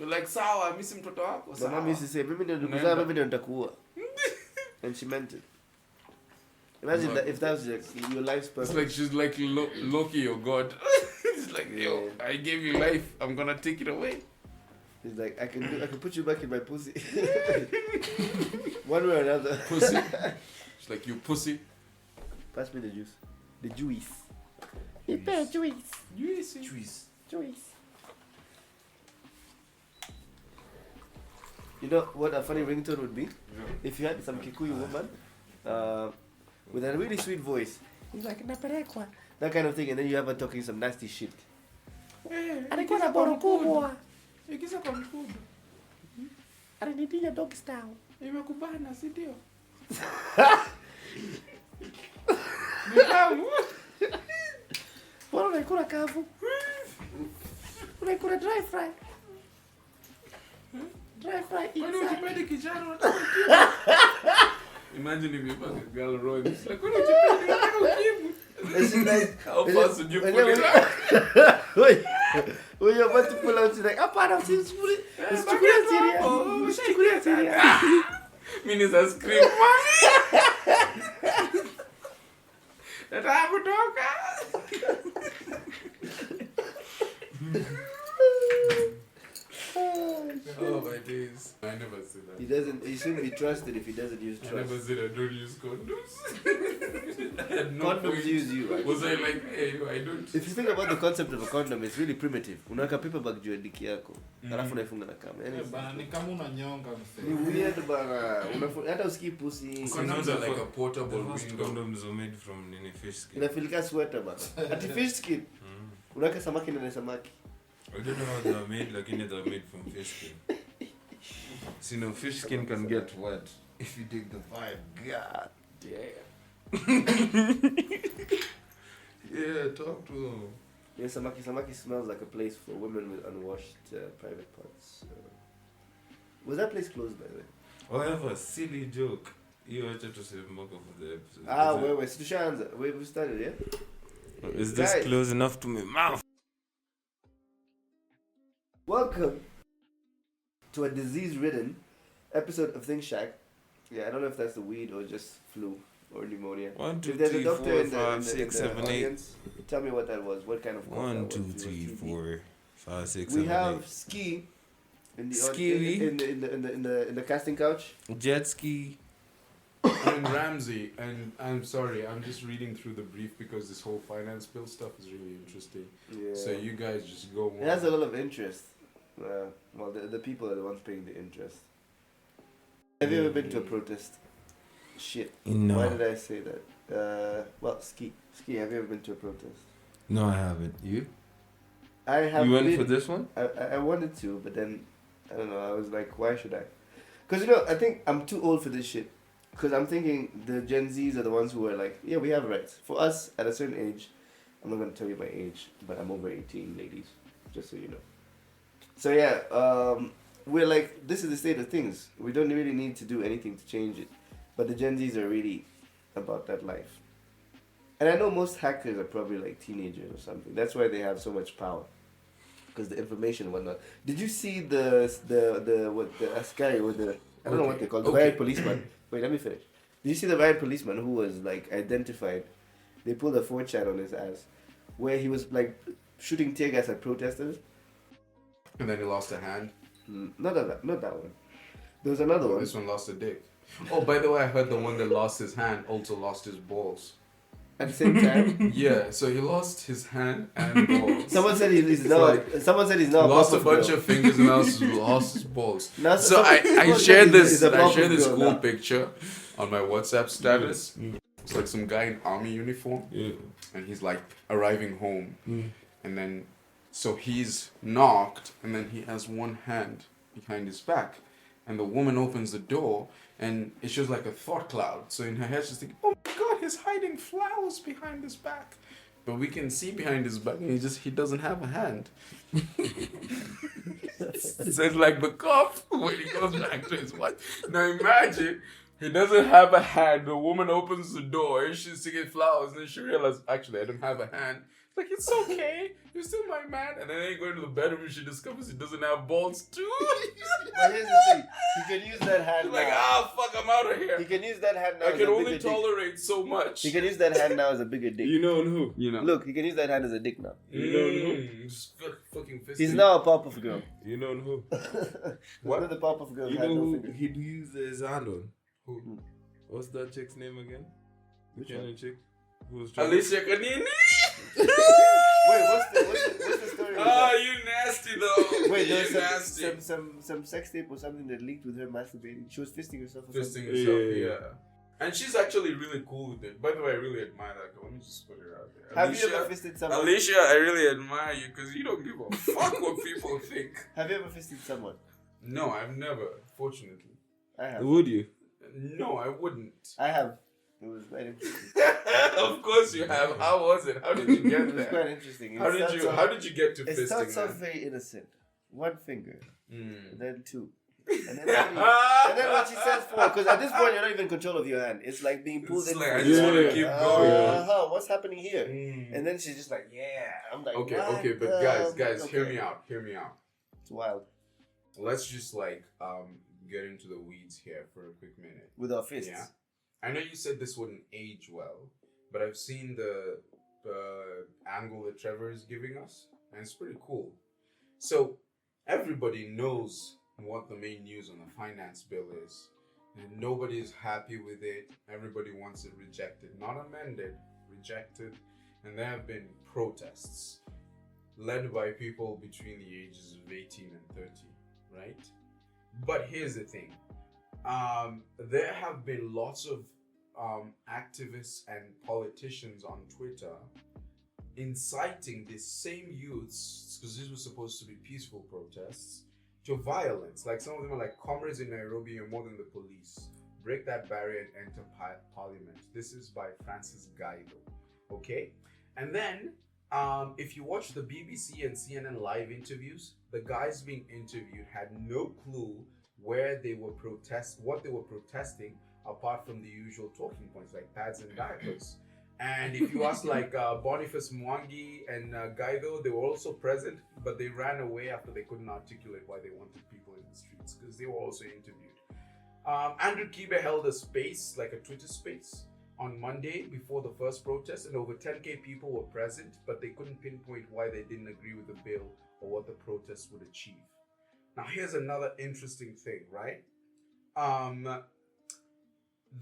You're like, sawa, mimi si mtoto wako. My mom used to say, mimi ndio nitakuwa. And she meant it. Imagine that if that was your life's purpose. It's like she's like Loki or God. It's like, yo, I gave you life. I'm gonna take it away. It's like I can put you back in my pussy. One way or another. Pussy. It's like, you pussy. Pass me the juice. The juice. Juice. You know what a funny ringtone would be? Yeah. If you had some Kikuyu woman with a really sweet voice. He's like, naperekwa. That kind of thing, and then you have her talking some nasty shit. Alikuwa na boro kubwa. Ikiza kwa mkubwa. Alinipiga dog style. Imekubana, si ndio? Nikamu. Bora unaikula kavu. Unaikula dry fry. Dry fry. Kwani ukipenda kijana unataka Imagine if you fuck a girl wrong. It's like, kwani ukipenda ukimu? It's like, how fast would you put it out? Wait. When you're about to pull out, you're like, apana, usichukulia serious. Mimi ni scream. Nataka kutoka. Oh my days. I never said that. He shouldn't be trusted if he doesn't use trust. I never said I don't use condoms. Condoms use you, right? Was I like, hey, I don't? If you think about the concept of a condom, it's really primitive. Unaweka paper bag juu ya diki yako. Alafu unaifunga na kama. Bana ni kama unanyonga mse. Ni weird bana. Hata usikii pussy. Condoms are like a portable window. Condoms are made from fish skin. Inafilika sweater bana. Ati fish skin. Unaweka samaki na samaki. I don't know how they are made, lakini they are made from fish skin. So, you know, fish skin can get wet if you dig the vibe. God damn. Yeah, talk to them. Yeah, samaki smells like a place for women with unwashed private parts. Was that place closed, by the way? Oh, I have a silly joke. You wanted to say more for the episode. Wait, Situshaanza. We started, yeah? Is this guys, close enough to my mouth? Welcome to a disease-ridden episode of ThinkShack. Yeah, I don't know if that's the weed or just flu or pneumonia. 1, 2, if there's 3, a doctor 4, in 5, 6, 7, 8. Tell me what that was. What kind of cough 1, that 2, was. 3, 4, 5, 6, 7, 8. We have Ski in the casting couch. Jet ski. And Ramsey, and I'm sorry, I'm just reading through the brief because this whole finance bill stuff is really interesting. Yeah. So you guys just go on. It has a lot of interest. Well, the people are the ones paying the interest. Have you ever been to a protest? Shit. No. Why did I say that? Well, Ski, have you ever been to a protest? No, I haven't. You? I have. You went for this one? I wanted to, but then, I don't know, I was like, why should I? Because, you know, I think I'm too old for this shit. Because I'm thinking the Gen Zs are the ones who are like, yeah, we have rights. For us, at a certain age, I'm not going to tell you my age, but I'm over 18, ladies, just so you know. So yeah, we're like, this is the state of things. We don't really need to do anything to change it. But the Gen Zs are really about that life. And I know most hackers are probably like teenagers or something. That's why they have so much power. Because the information and whatnot. Did you see the Askari or the, I don't know what they call the riot policeman. Wait, let me finish. Did you see the riot policeman who was like identified? They pulled a 4chan on his ass. Where he was like shooting tear gas at protesters. And then he lost a hand. Not that one. There was another one. This one lost a dick. Oh, by the way, I heard the one that lost his hand also lost his balls. At the same time? Yeah, so he lost his hand and balls. Someone said he's now lost a bunch of fingers and also lost his balls. Now, so I shared this cool picture on my WhatsApp status. It's like some guy in army uniform. Yeah. And he's like arriving home. And then so he's knocked and then he has one hand behind his back. And the woman opens the door and it shows like a thought cloud. So in her head she's thinking, oh my god, he's hiding flowers behind his back. But we can see behind his back and he doesn't have a hand. So it's like the cop when he goes back to his wife. Now imagine he doesn't have a hand. The woman opens the door and she's singing flowers and then she realizes, actually I don't have a hand. Like, it's okay. You're still my man. And then they go into the bedroom and she discovers he doesn't have balls too. But here's the thing. He can use that hand She's like, now. fuck, I'm out of here. He can use that hand now I as can a only bigger dick. tolerate so much. He can use that hand now as a bigger dick. You know who? You know. Look, he can use that hand as a dick now. You know who? Just fucking fisting. He's now a Powerpuff Girl. You know who? What? The Powerpuff Girl You had know no who fingers. he'd use his hand on? Who? What's that chick's name again? The Which Kenyan chick? Who was Alicia Kanini? Wait, what's the story? with Ah, that? you nasty though. Wait, there you nasty. was some sex tape or something that leaked with her masturbating. She was fisting herself or Fisting something. herself, Yeah. yeah. And she's actually really cool with it. By the way, I really admire that girl. Let me just put her out there. Have you ever fisted someone? Alicia, I really admire you because you don't give a fuck what people think. Have you ever fisted someone? No, I've never, fortunately. I have. Would you? No, I wouldn't. I have. It was quite interesting. Of course you have. How was it? How did you get It was there? quite interesting. How did you get to It fisting, starts off man? very innocent. One finger, Mm. then two, and then three. And then when she says four, because at this point you're not even in control of your hand. It's like being pulled It's in. like, I just want to keep going. What's happening here? Mm. And then she's just like, yeah. I'm like, Okay, what okay, but the- guys, hear okay. me out. Hear me out. It's wild. Let's just like get into the weeds here for a quick minute. With our fists. Yeah. I know you said this wouldn't age well, but I've seen the angle that Trevor is giving us, and it's pretty cool. So everybody knows what the main news on the finance bill is, and nobody is happy with it. Everybody wants it rejected, not amended, rejected, and there have been protests led by people between the ages of 18 and 30, right? But here's the thing. There have been lots of activists and politicians on Twitter inciting these same youths, because these were supposed to be peaceful protests, to violence. Like, some of them are like, comrades in Nairobi, you're more than the police. Break that barrier and enter parliament. This is by Francis Gaido. Okay? And then, if you watch the BBC and CNN live interviews, the guys being interviewed had no clue what they were protesting, apart from the usual talking points like pads and diapers. And if you ask like Boniface Mwangi and Gaido, they were also present, but they ran away after they couldn't articulate why they wanted people in the streets, because they were also interviewed. Andrew Kibe held a space, like a Twitter space, on Monday before the first protest, and over 10,000 people were present, but they couldn't pinpoint why they didn't agree with the bill or what the protest would achieve. Now, here's another interesting thing, right?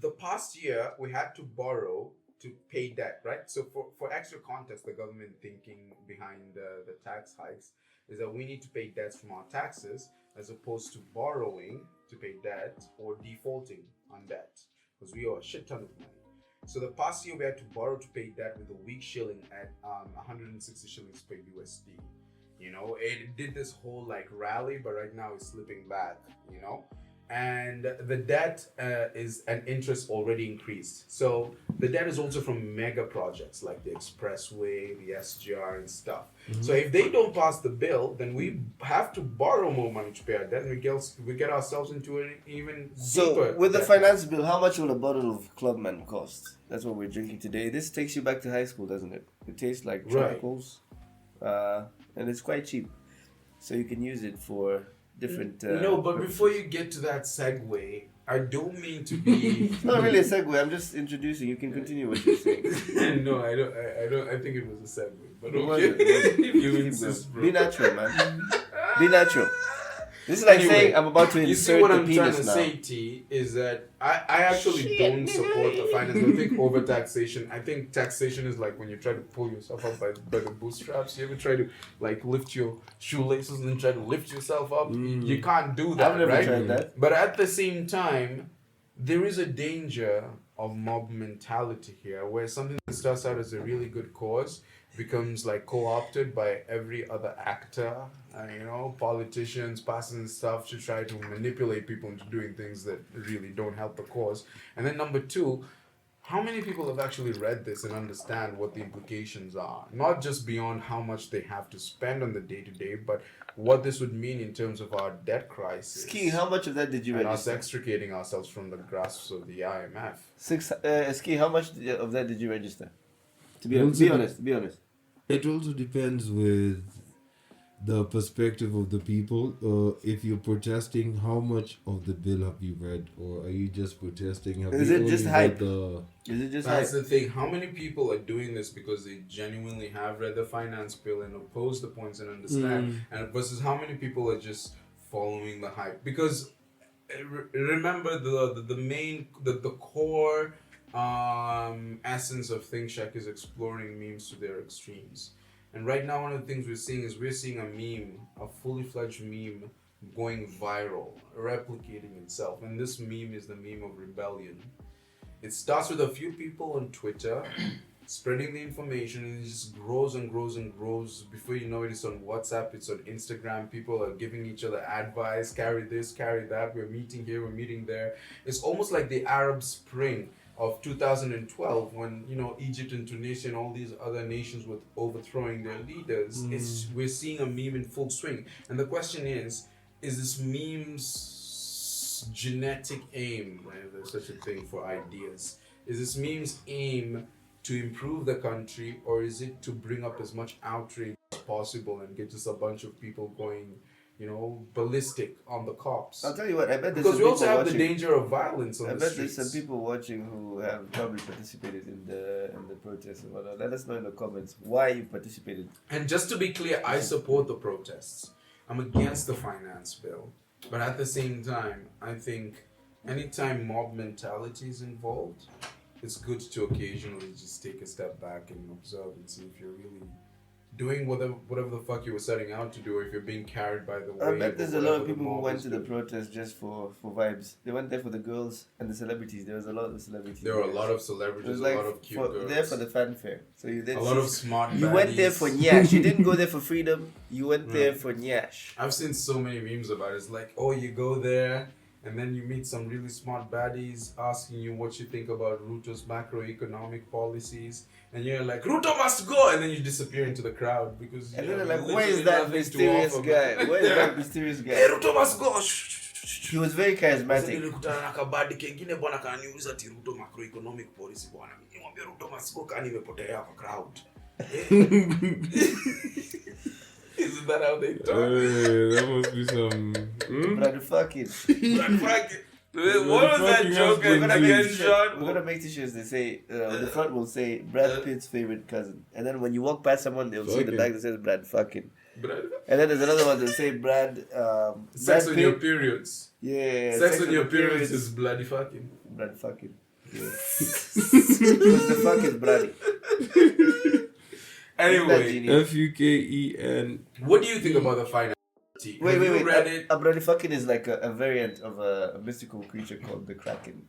The past year, we had to borrow to pay debt, right? So for extra context, the government thinking behind the tax hikes is that we need to pay debts from our taxes as opposed to borrowing to pay debt or defaulting on debt, because we owe a shit ton of money. So the past year, we had to borrow to pay debt with a weak shilling at 160 shillings per USD. You know, it did this whole like rally, but right now it's slipping back, you know? And the debt is an interest already increased. So the debt is also from mega projects like the expressway, the SGR and stuff. Mm-hmm. So if they don't pass the bill, then we have to borrow more money to pay our debt, and we get ourselves into an even deeper. So with the debt. finance bill, how much will a bottle of Clubman cost? That's what we're drinking today. This takes you back to high school, doesn't it? It tastes like tropicals. And it's quite cheap, so you can use it for different. No, but purposes. before you get to that segue, I don't mean to be. It's not really a segue. I'm just introducing. You can continue what you're saying. No, I don't. I think it was a segue, but It okay. wasn't, it wasn't. If you Keep insist, going. bro. Be natural, man. Be natural. This is like Anyway, saying I'm about to You insert see what the I'm trying penis to now. say, T, is that I actually don't support the finance. I think over taxation. I think taxation is like when you try to pull yourself up by the bootstraps. You ever try to like lift your shoelaces and then try to lift yourself up? You can't do that, I've never right? tried that. But at the same time, there is a danger of mob mentality here, where something that starts out as a really good cause becomes like co-opted by every other actor, you know, politicians, pastors and stuff, to try to manipulate people into doing things that really don't help the cause. And then number two, how many people have actually read this and understand what the implications are? Not just beyond how much they have to spend on the day-to-day, but what this would mean in terms of our debt crisis. Ski, how much of that did you and us register? extricating ourselves from the grasps of the IMF. Ski, how much of that did you register? To be honest, be honest. It also depends with the perspective of the people. If you're protesting, how much of the bill have you read, or are you just protesting? Have Is you it just only hype? read the? Is it just That's hype? the thing. How many people are doing this because they genuinely have read the finance bill and oppose the points and understand, and versus how many people are just following the hype? Because remember the main the core essence of ThinkShack is exploring memes to their extremes. And right now, one of the things we're seeing a meme, a fully fledged meme, going viral, replicating itself. And this meme is the meme of rebellion. It starts with a few people on Twitter spreading the information, and it just grows and grows and grows. Before you know it, it's on WhatsApp, it's on Instagram. People are giving each other advice, carry this, carry that. We're meeting here, we're meeting there. It's almost like the Arab Spring of 2012 when Egypt and Tunisia and all these other nations were overthrowing their leaders. We're seeing a meme in full swing, and the question is this meme's genetic aim, if there's such a thing for ideas, is this meme's aim to improve the country, or is it to bring up as much outrage as possible and get just a bunch of people going ballistic on the cops? I'll tell you what, I bet there's Because some we also people have the watching. danger of violence on I the bet streets. there's some people watching who have probably participated in the protests and whatnot. Let us know in the comments why you participated. And just to be clear, I support the protests. I'm against the finance bill. But at the same time, I think anytime mob mentality is involved, it's good to occasionally just take a step back and observe and see if you're really doing whatever the fuck you were setting out to do, or if you're being carried by the I wave. bet there's or a lot of whatever the people who mob went is to the doing. protest just for vibes. They went there for the girls and the celebrities. There was a lot of the celebrities. There were a there. lot of It celebrities, was a like lot of cute girls. there for the fanfare. So you did a lot of smart You went there for baddies. nyash. You didn't go there for freedom. You went there for nyash. I've seen so many memes about it. It's like, oh, you go there, and then you meet some really smart baddies asking you what you think about Ruto's macroeconomic policies, and you're like, Ruto must go, and then you disappear into the crowd because And you then have they're like, where literally is that nothing to mysterious offer, guy? man. Where is that mysterious Hey, guy? Ruto must go. He was very charismatic. Nilikutana na kabadi kengine bwana kaniuliza ati Ruto macroeconomic policy bwana. Nimwambia Ruto must go kani imepotea kwa crowd. Isn't that how they talk? That must be some. Brother fucking. What was that joke again, Sean? We're gonna make t-shirts. They say on the front will say Brad Pitt's favorite cousin, and then when you walk past someone, they'll see the Fucking. back that says Brad fucking, Brad. and then there's another one that say Brad. Sex Brad on Pitt. your periods. Yeah. Sex on your periods is bloody fucking. Brad fucking. Yeah. Because the fuck is bloody. Anyway, FUKEN. what do you think about the finance? Wait. You read it? A bloody fucking is like a variant of a mystical creature called the Kraken.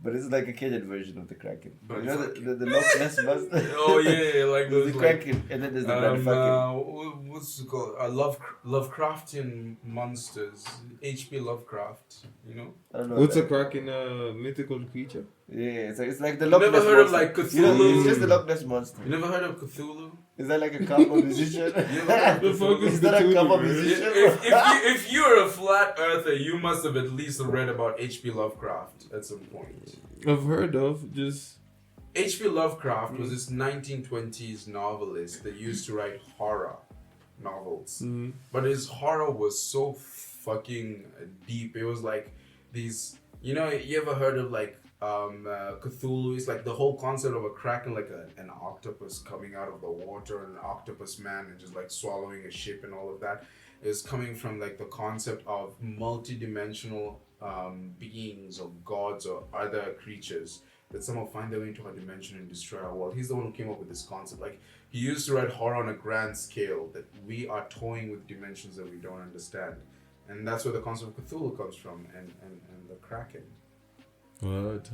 But it's like a Kenyan version of the Kraken. Bloody You know fucking. the Loch Ness monster? Oh yeah, like There's those the like, Kraken, and then there's the bloody fucking. what's it called? Lovecraftian monsters. H.P. Lovecraft. You know. I don't know. What's a that. kraken? Mythical creature? Yeah, it's like the You Loch never Ness heard of, monster. like, You know, Cthulhu? it's just the Loch Ness monster. You never heard of Cthulhu? Is that like a copper musician? The fuck Is that a Cthulhu, copper man? musician? If you're a flat earther, you must have at least read about H.P. Lovecraft at some point. I've heard of just. H.P. Lovecraft was this 1920s novelist that used to write horror novels. But his horror was so fucking deep. It was like these, you ever heard of like Cthulhu? It's like the whole concept of a kraken, like an octopus coming out of the water, and an octopus man, and just like swallowing a ship and all of that is coming from like the concept of multi-dimensional beings or gods or other creatures that somehow find their way into our dimension and destroy our world. He's the one who came up with this concept. Like, he used to write horror on a grand scale, that we are toying with dimensions that we don't understand. And that's where the concept of Cthulhu comes from, and the Kraken. What?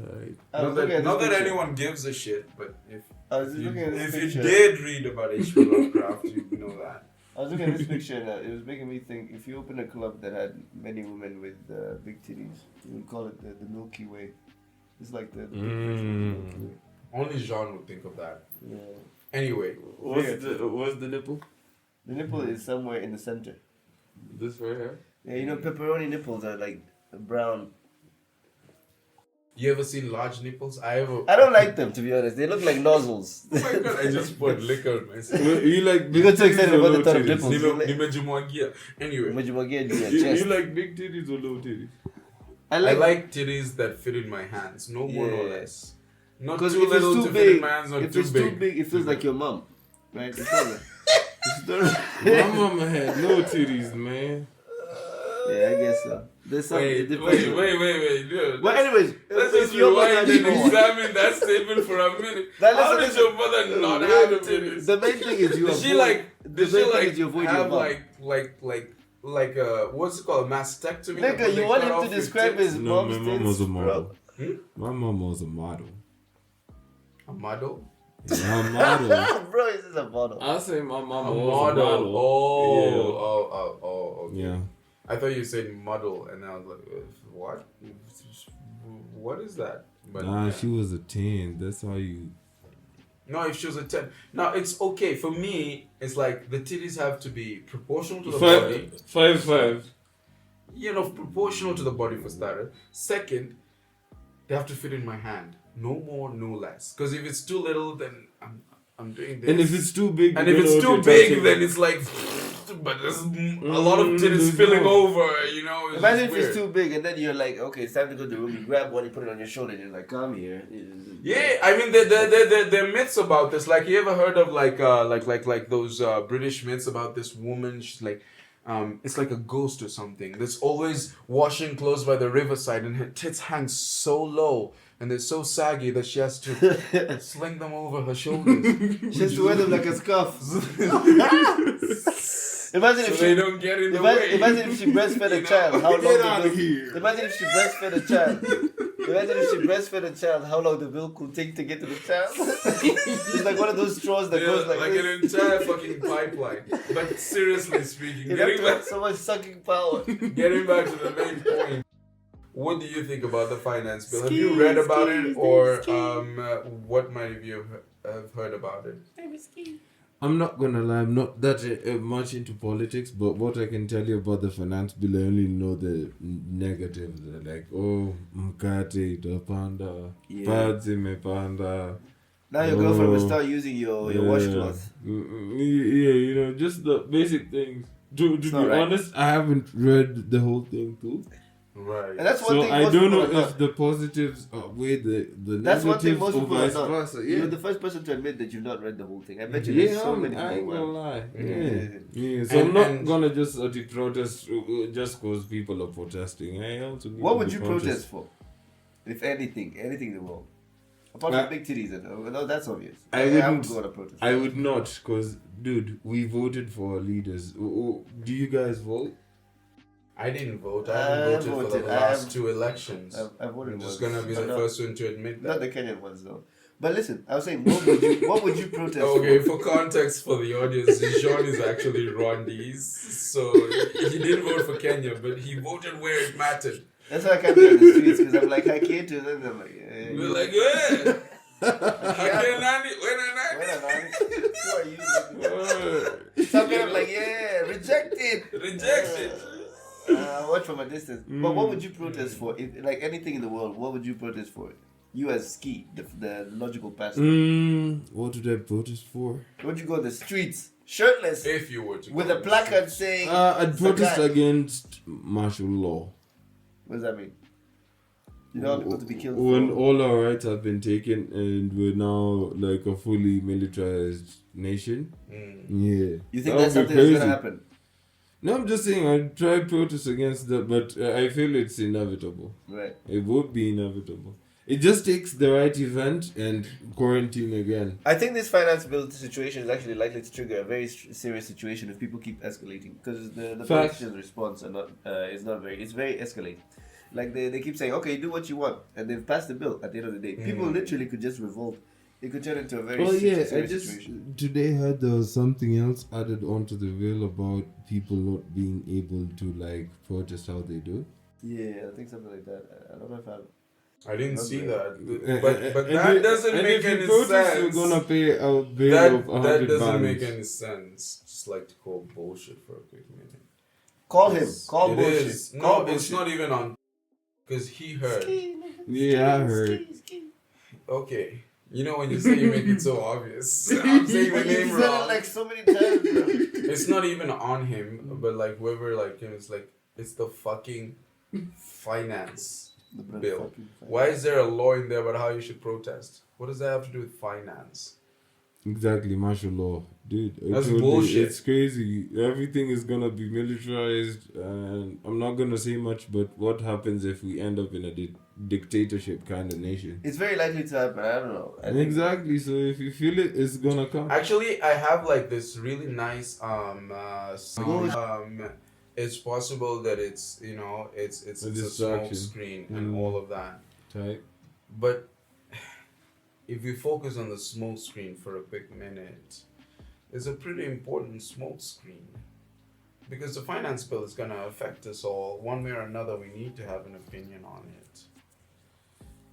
Not that anyone gives a shit, but if I was just looking at this you picture. did read about H.P. Lovecraft, you know that. I was looking at this picture and it was making me think, if you open a club that had many women with big titties, you would call it the Milky Way. It's like the big picture of the Milky Way. Only Jean would think of that. Yeah. Anyway, What's the nipple? The nipple is somewhere in the center. This right here? Yeah, you know, pepperoni nipples are like brown. You ever seen large nipples? I don't like them, to be honest. They look like nozzles. Oh my god! I just poured liquor on myself. You like You got too excited about the thought of nipples. Nimejimwagia. Anyway, You like big titties or low titties? I I like titties that fit in my hands, no more, no less. Not because too if little it's to too fit in big, my hands, or if too it's big. too big, it feels like your mom, right? It's not like, My mama had no titties, man. yeah, I guess so. There's some. Wait, dude. Well, anyways, Let's if just your mother rewind has and more- examine that statement for a minute. Now, How listen, did your mother not have titties? The main thing is you Did she avoid. like? the Did she main thing like is you avoid your have mom. like what's it called, a mastectomy? Like, Nigga, when you they want cut him off to your describe tits? his No, mom's my mom was a tits, model. bro. My mom was a model. A model? Yeah, a model. Bro, this is a model. I say my mom A was model. a model. Oh, okay. Yeah. I thought you said model, and I was like, what? What is that? But Nah, yeah. she was a 10. That's how you. No, if she was a 10. Now, it's okay. For me, it's like the titties have to be proportional to the body. 5'5". You know, proportional to the body for starter. Second, they have to fit in my hand. No more, no less. Because if it's too little, then I'm doing this. And if it's too big, And you if don't it's know too what you're big, touching. then it's like, but there's a lot of titties there's spilling no- over, you know. It's Imagine just if it's weird. too big and then you're like, okay, it's time to go to the room. You grab one, you put it on your shoulder, and you're like, come here. Yeah, I mean, there are myths about this. Like, you ever heard of like those British myths about this woman? She's like, it's like a ghost or something that's always washing clothes by the riverside, and her tits hang so low and they're so saggy that she has to sling them over her shoulders. She has to wear them like a scarf. Imagine So if they she, don't get in the way. imagine if she breastfed a child, how long Get the out milk, of here. Imagine if she breastfed a child. Imagine if she breastfed a child, how long the milk will take to get to the child. It's like one of those straws that Yeah, goes like like this. an entire fucking pipeline. But seriously speaking, You have getting to back, have so much sucking power. getting back to the main point. What do you think about the finance bill? Have you read about it, or what might have you have heard about it? I'm not gonna lie, I'm not that much into politics, but what I can tell you about the finance bill, I only know the negatives. Like, oh, mkate itapanda, Yeah. pads imepanda. Now your girlfriend will start using your washcloth. Yeah, you know, just the basic things. To be not right. honest, I haven't read the whole thing too. Right. And that's one So thing I most don't people know are not. if the positives outweigh the That's one thing negatives most or people are vice not. versa. You're Yeah. the first person to admit that you've not read the whole thing. I bet you Yeah, there's so many I ain't people. gonna who lie. Yeah. Yeah. So I'm not And- gonna just protest just cause people are protesting. I also need What to would be you conscious. protest for? If anything in the world. Apart from big titties, no, that's obvious. I would wouldn't- go on a protest. I would not, cause dude, we voted for our leaders. Do you guys vote? I didn't vote. I I haven't voted for voted. the last two elections. I voted I'm just once, gonna be but the not- first one to admit Not that. the Kenyan ones though. But listen, I was saying, what would you protest Okay, for? for context for the audience, Jean is actually Rwandese, so he didn't vote for Kenya, but he voted where it mattered. That's why I can't be on the streets because I'm like, I can't do that. I'm like, We're like, yeah. Hakenani, Wait when a minute. Who are you? So I'm kind of like, yeah, rejected. rejected. Watch from a distance. But what would you protest for? If, like anything in the world, what would you protest for? You as Ski, the logical person. What would I protest for? Would you go on the streets, shirtless, If you were to with go a on the placard streets. saying, I'd protest Sagat? against martial law. What does that mean? You don't want people to be killed When for... all our rights have been taken and we're now like a fully militarized nation. Yeah. You think That that's would be something that's going to crazy. happen? No, I'm just saying I'd try protest against that, but I feel it's inevitable. Right. It would be inevitable. It just takes the right event and quarantine again. I think this finance bill situation is actually likely to trigger a very serious situation if people keep escalating, because the Facts. politicians' response are not it's very escalating. Like they keep saying, okay, do what you want, and they've passed the bill. At the end of the day, people literally could just revolt. It could turn into a very serious situation. today heard there was something else added onto the bill about people not being able to like protest how they do. Yeah, I think something like that. I don't know if I didn't see that. And- But and that if- doesn't and make if you any protest, sense. You're gonna pay a bill That, of that 100 doesn't make bands. any sense. Just like to call bullshit for a quick minute. Call him. Call It bullshit. is. Call No, it's bullshit. not even on. Because he heard. Yeah, I heard. Okay. You know when you say you make it so obvious. I'm saying the name You said wrong. it like so many times, bro. It's not even on him, but like whoever like him, it's like it's the fucking finance bill. Why is there a law in there about how you should protest? What does that have to do with finance? Exactly, martial law. Dude, I That's told you, bullshit. it's crazy. Everything is gonna be militarized, and I'm not gonna say much, but what happens if we end up in a dictatorship kind of nation? It's very likely to happen. I don't know. I think Exactly, so if you feel it, it's gonna come. Actually, I have like this really nice it's possible that it's it's A a smoke distraction. screen and all of that. Type. But if we focus on the smoke screen for a quick minute, it's a pretty important smoke screen. Because the finance bill is going to affect us all. One way or another, we need to have an opinion on it.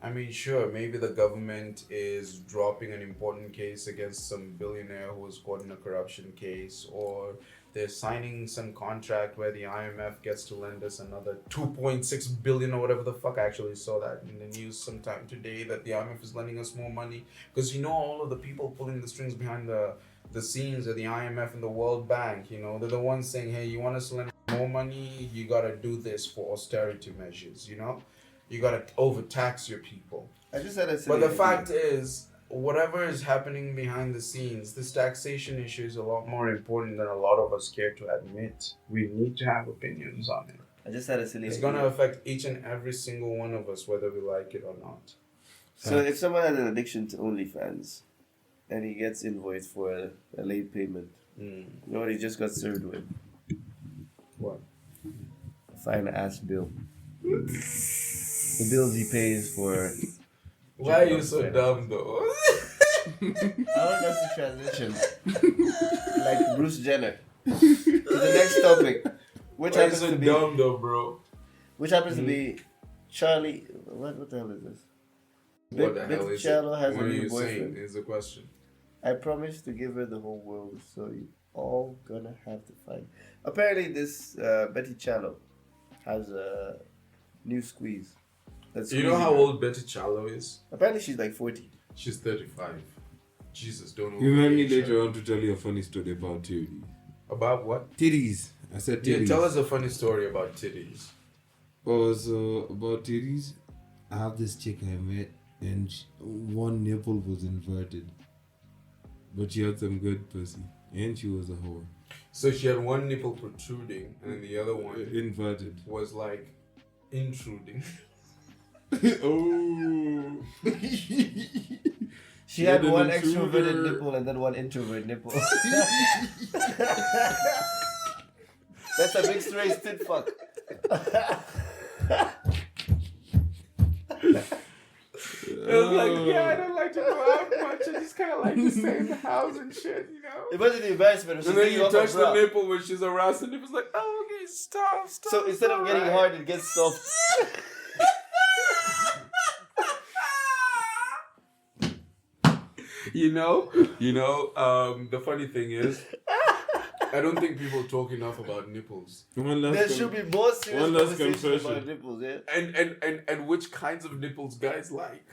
I mean, sure, maybe the government is dropping an important case against some billionaire who was caught in a corruption case, or they're signing some contract where the IMF gets to lend us another 2.6 billion or whatever the fuck. I actually saw that in the news sometime today that the IMF is lending us more money. Because all of the people pulling the strings behind the scenes are the IMF and the World Bank. They're the ones saying, hey, you want us to lend more money? You gotta do this for austerity measures, You gotta overtax your people. I just had a But the fact is, whatever is happening behind the scenes, this taxation issue is a lot more important than a lot of us care to admit. We need to have opinions on it. I just had a silly It's idea. gonna affect each and every single one of us, whether we like it or not. So if someone has an addiction to OnlyFans and he gets invoiced for a late payment, you know what he just got served with? What? A fine ass bill. The bills he pays for. Why are you so dumb though? I want us to transition like Bruce Jenner to the next topic, which Why are you happens so to be dumb though, bro? which happens to be Charlie. What the hell is this? What the hell is Charlo it? has What a are new you boyfriend. saying is the question. I promised to give her the whole world, so you all gonna have to fight. Apparently, this Betty Chalo has a new squeeze. That's You know how old Betty Chalo is? Apparently, she's like 40. She's 35. Jesus, don't know. You heard me later on to tell you a funny story about titties. About what? Titties. I said titties. Yeah, tell us a funny story about titties. Oh, so about titties, I have this chick I met, and one nipple was inverted, but she had some good pussy, and she was a whore. So she had one nipple protruding, and then the other one Inverted. was like intruding. Oh. She had an one intruder. extroverted nipple and then one introvert nipple. That's a mixed race tit fuck. It was like, yeah, I don't like to go out much. I just kind of like to stay in the house and shit, Imagine the embarrassment of And then you touch the nipple when she's aroused, and it was like, oh, okay, stop. So instead of getting hard, it gets soft. The funny thing is, I don't think people talk enough about nipples. There should be more serious one last conversation confession. about nipples, yeah? And which kinds of nipples guys like.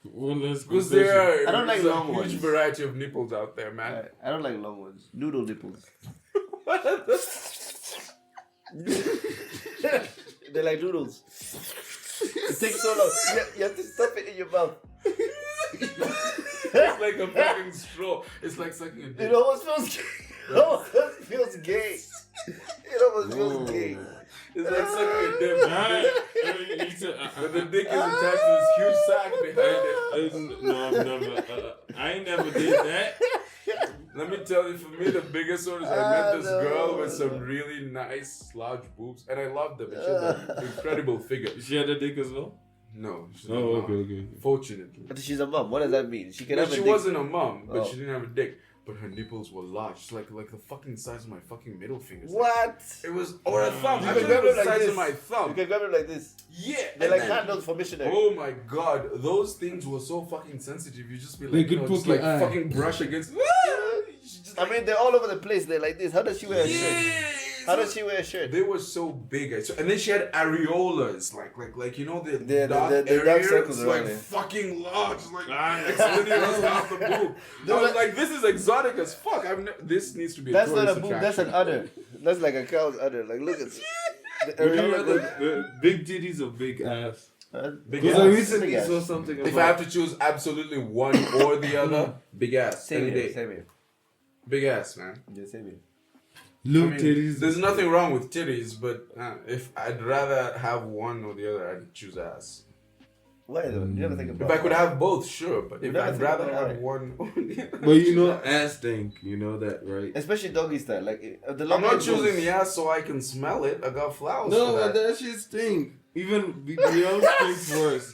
One last Because confession. there I don't like is a long huge ones. variety of nipples out there, man. I don't like long ones. Noodle nipples. They're like noodles. It takes so long. You have to stuff it in your mouth. It's like a fucking straw. It's like sucking a dick. It almost feels gay. It almost feels gay. It almost feels gay. It's like sucking a dick. But the dick is attached to this huge sack behind it. No, I've never. I ain't never did that. Let me tell you, for me, the biggest one is I met this girl with some really nice, large boobs, and I loved them. And she has an incredible figure. She had a dick as well? No, she's Oh, not a mom. okay. Fortunately. But she's a mom. What does that mean? She can No, have a she dick. wasn't a mom, but Oh. she didn't have a dick. But her nipples were large. It's like the fucking size of my fucking middle fingers. What? It was, or a thumb. You Actually, can grab it was it the like size this. of my You thumb. can grab it like this. Yeah. They're and like then- handles for missionary. Oh my god, those things were so fucking sensitive. You just be They like, could just poke like your eye. fucking brush against. I mean, they're all over the place. They're like this. How does she wear a shirt? Yeah, How does she wear a shirt? They were so big, and then she had areolas, like you know the The dark dark areas, circles around like it. fucking large, like extending half the boob. I was like, this is exotic as fuck. This needs to be. That's a not a tourist boob. That's an attraction. udder. That's like a cow's udder. Like look at it. The You know, areola goes. the big titties or big ass. Big Because I ass. recently Big ass. saw something about. If I have to choose absolutely one or the other, big ass. Same Any here. day. Same here. Big ass, man. Yeah, same here. Little I mean, titties. there's nothing wrong with titties, but if I'd rather have one or the other, I'd choose ass. Why though? You never think about. If I could have both, sure, but if never I'd think rather about have why. one or the other. But you know, ass stink. You know that, right? Especially doggy style. Like the I'm longer not it choosing goes- the ass so I can smell it. I got flowers No, for but that. that shit stink. Even BBL stinks worse.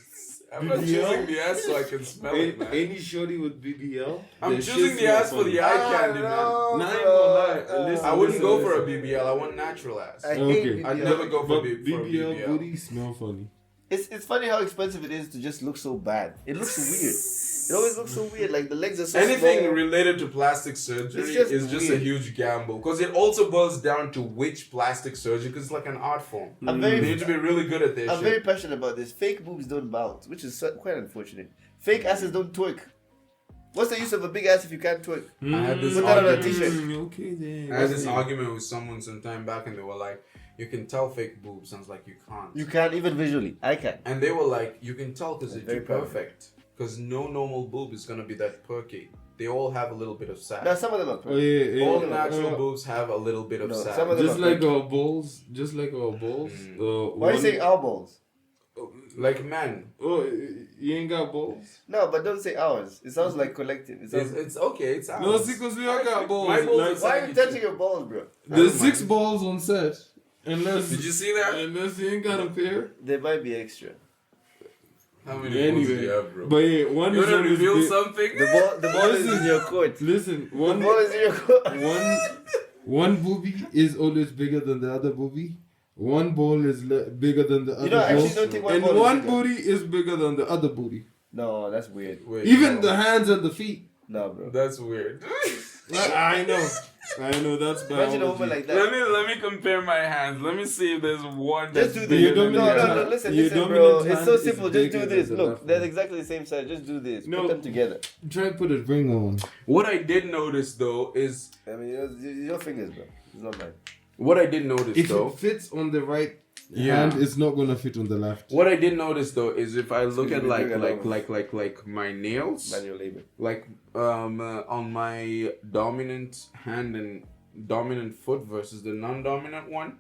I'm not BBL? choosing the ass so I can smell it, man. Any shorty with BBL? I'm their choosing shit the ass smells for the funny. eye candy, man. no, Nah, I ain't bro. gonna lie. Listen, I wouldn't go for a listen. BBL. I want natural ass. I hate Okay. I'd BBL. never go for But for a BBL BBL. booty smell funny. It's funny how expensive it is to just look so bad. It looks weird. It always looks so weird. Like the legs are so Anything small. related to plastic surgery It's is just a weird. huge gamble because it also boils down to which plastic surgery because it's like an art form. I'm You very, need to be really good at this I'm shit. very passionate about this. Fake boobs don't bounce, which is quite unfortunate. Fake asses don't twerk. What's the use of a big ass if you can't twerk? I had this Put that on a argument. t-shirt. Okay then. I had this argument with someone some time back, and they were like, "You can tell fake boobs." I was like, "You can't." You can't even visually. I can. And they were like, "You can tell because They're they're very too perfect. Because no normal boob is gonna be that perky. They all have a little bit of sag. Now some of them are Oh yeah, yeah. all yeah. natural boobs have a little bit of No, sag. some of them Just are like fake. our balls. Just like our balls. Why are you saying our balls? Like men. Oh, you ain't got balls? No, but don't say ours. It sounds like collective. It sounds It's okay. It's ours. No, see, because we all got balls. My balls Like, is- Why are you touching your balls, bro? there's I don't 6 balls on set. Unless, Did you see that? unless you ain't got a pair. They might be extra. How many balls do you Anyway, have, bro? but yeah, one You is wanna always reveal big. something? The ball is in your court. Listen, The one ball is in your court. one boobie is always bigger than the other boobie. One ball is bigger than the other know, I actually ball. don't think one and ball is one bigger. booty is bigger than the other booty. No, that's weird. Wait, Even no. the hands and the feet. No, bro. That's weird. I know that's Imagine a woman biology. like that. let me compare my hands. Let me see if there's one. Just do Your this. No, dominant no, hand- listen, your listen, bro. dominant It's hand so is simple. Just bigger do this. than the Look, left they're one. exactly the same size. Just do this. No. Put them together. Try to put a ring on. What I did notice though is I mean, your fingers, bro. It's not mine. what I did notice If though. it fits on the right Yeah. hand, it's not gonna fit on the left. What I did notice though is if I look at gonna be doing like my nails, Manual labor. like on my dominant hand and dominant foot versus the non-dominant one,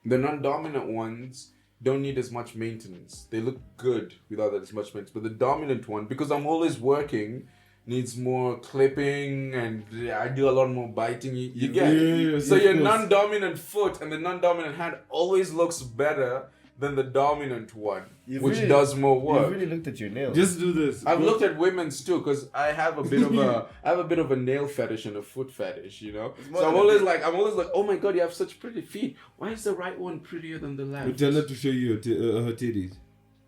the non-dominant ones don't need as much maintenance. They look good without as much maintenance. But the dominant one, because I'm always working, needs more clipping and I do a lot more biting. You get it? Yeah, So of your course. non-dominant foot and the non-dominant hand always looks better than the dominant one, You've which really- does more You work. really looked at your nails. Just do this. I've looked at women's too because I have a bit of a nail fetish and a foot fetish, you know. more So I'm than a always bit. like, oh my god, you have such pretty feet. Why is the right one prettier than the left? Tell her to show you her titties.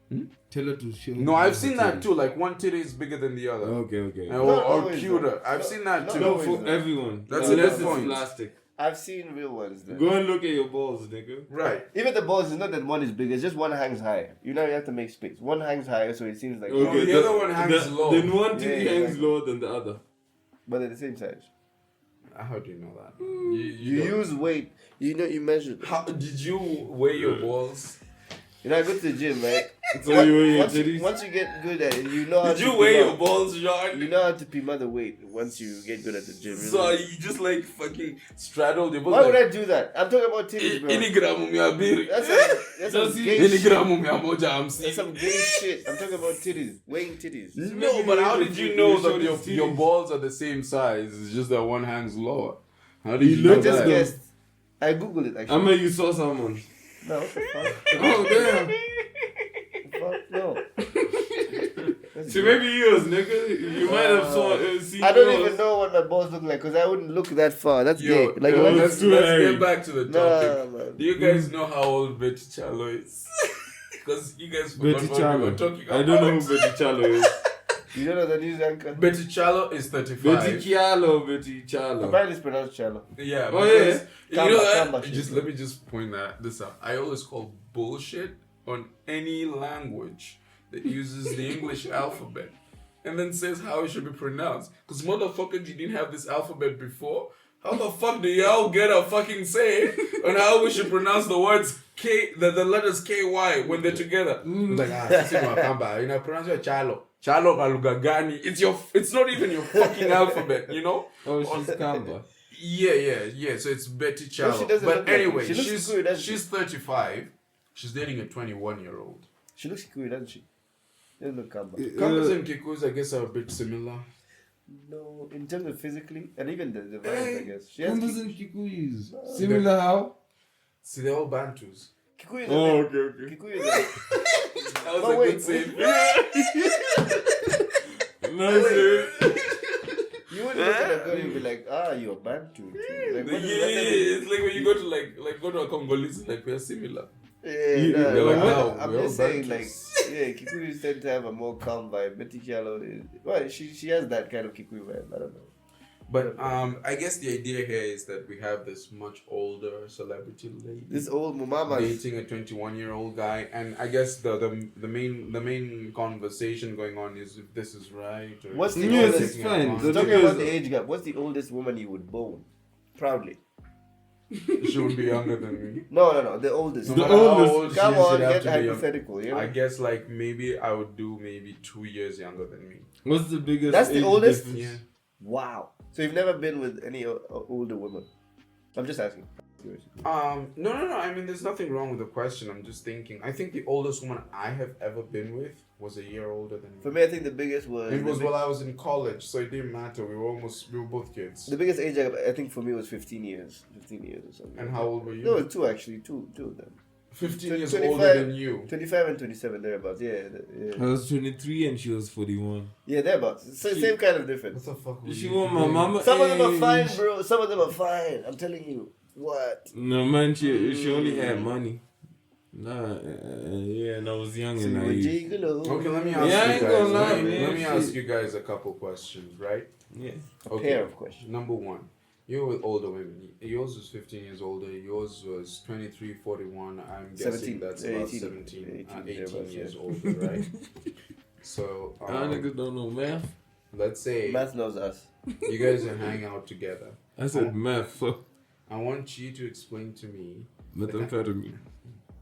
Hmm? Tell her to show. No, you I've her seen that titties. too. Like one titty is bigger than the other, Okay. or, Not or always, cuter. though. I've No, seen that not too. No, always, for though. everyone. That's a Unless good it's point. plastic. I've seen real ones. Though. Go and look at your balls, nigga. Right. Even the balls, it's not that one is big. It's just one hangs higher. You know, you have to make space. One hangs higher, so it seems like. Okay. the other one hangs low. Then one titty Yeah, hangs exactly. lower than the other. But they're the same size. How do you know that? You don't- use weight. You know, you measure. How did you weigh your balls? You know, I go to the gym, right? So you weigh your once, titties? once you get good at it, you know how Did to you pim weigh your out. balls, John? You know how to pim out the weight once you get good at the gym. So you just like fucking straddled your balls. Why would I do that? I'm talking about titties, bro. Ini gramu mia mbili. That's some gay Ini shit. gramu mia moja That's hamsini. some gay shit. I'm talking about titties. Weighing titties. No, but how did you know that your balls are the same size? It's just that one hangs lower. How did you You know I look just that? guessed. I googled it actually. I mean, you saw someone. No, what the fuck? Oh damn. Fuck, no. That's So gay. maybe yours, nigga. You might have seen. I don't yours. even know what my balls look like because I wouldn't look that far. That's Yo, gay. Like, yo, like let's too get hairy. back to the topic. nah, man. Do you guys know how old Betty Chalo is? Because you guys forgot Betty what we were Chalo. talking I about. don't know who Betty Chalo is. You don't know the news anchor? Betty Chalo is 35. Betty Chalo. Apparently it's pronounced Chalo. Yeah. Oh, because, yeah. You know Kamba that? shit. Just let me just point this out. I always call bullshit on any language that uses the English alphabet and then says how it should be pronounced. Because motherfuckers, you didn't have this alphabet before. How the fuck do y'all get a fucking say on how we should pronounce the words the letters KY when they're together? Like, Kamba, you know, pronounce it Chalo. Chalo Kalugagani. It's not even your fucking alphabet, you know? Oh, she's Kamba. Yeah. So it's Betty Chalo. she doesn't But look like anyway, it. She looks cool, doesn't she? she's 35. She's dating a 21-year-old. She looks cool, doesn't she? She doesn't look Kamba. Kambas and Kikus, I guess, are a bit similar. No, in terms of physically, and even the vibes, I guess. She has Kambas and Kikuyus. Similar how? See, they're all Bantus. Kikuyu is Oh, a okay. Kikuyu is a That was But a wait. good save. No, sir. You wouldn't look at a girl and be like, you're Bantu. Like, Yeah, what does that mean? it's like when you go to go to a Congolese, like we're similar. Yeah, They're like, no, no, I'm we're just all saying, like, Bantus. yeah, Kikuyu tend to have a more calm vibe. Betty Chalo is, well, she has that kind of Kikuyu vibe. I don't know. But I guess the idea here is that we have this much older celebrity lady This old mumama. dating a 21-year-old guy, and I guess the main conversation going on is if this is right or What's the if Yes, oldest? it's fine. advantage. Talking Because- about the age gap, what's the oldest woman you would bone? Proudly. She would be younger than me. No, the oldest. No The matter how oldest. old she Come is, on, she'd have get to be young. hypothetical, you know? I guess like maybe I would do maybe 2 years younger than me. What's the biggest? That's the age oldest? difference? Yeah. Wow. So you've never been with any older woman? I'm just asking. No. I mean, there's nothing wrong with the question. I'm just thinking. I think the oldest woman I have ever been with was a year older than me. For me, I think the biggest was... It was while I was in college, so it didn't matter. We were both kids. The biggest age gap, I think for me was 15 years. 15 years or something. And how old were you? No, two actually. Two of them. 15 years 25 older than you. 25 and 27, thereabouts. Yeah. I was 23 and she was 41. Yeah, thereabouts. So, same kind of difference. What the fuck was She you want my doing? mama. Some of them are age. fine, bro. Some of them are fine. I'm telling you. What? No man, she only had money. Nah, yeah, and I was young So and you were naive. gigolo. Okay, let me Yeah, I ask ain't you gonna guys. lie, Let me man. ask you guys a couple questions, right? Yeah. A pair of questions. Number one, you're with older women. Yours was 15 years older. Yours was 23, 41. I'm guessing 17, that's about 18, 17, 18 18 years yeah. older, right? So, Y'all niggas don't know math. let's say Math knows us. you guys are hanging out together. I said math. Fuck. I want you to explain to me Methamphetamine.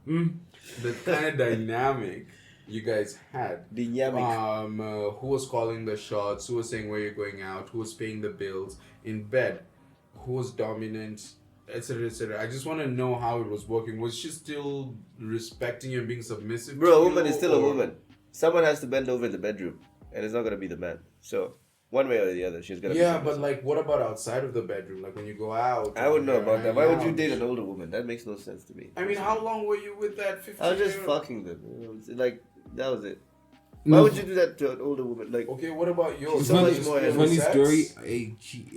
the kind of dynamic you guys had. Dynamic. Who was calling the shots? Who was saying where you're going out? Who was paying the bills in bed? Who was dominant? Etc. Etc. I just want to know how it was working. Was she still respecting you and being submissive? Bro, to a woman you, is still a or- woman. Someone has to bend over in the bedroom, and it's not gonna be the man. So one way or the other, she's gonna. Yeah, be but submissive. like, what about outside of the bedroom? Like when you go out. I wouldn't know you're about that. hanging Why would you out. date an older woman? That makes no sense to me. I mean, how long were you with that 15? I was just fucking them. You know, it's like that was it. Why would you do that to an older woman? Like, Okay, what about yours? So funny, much more funny sex? story.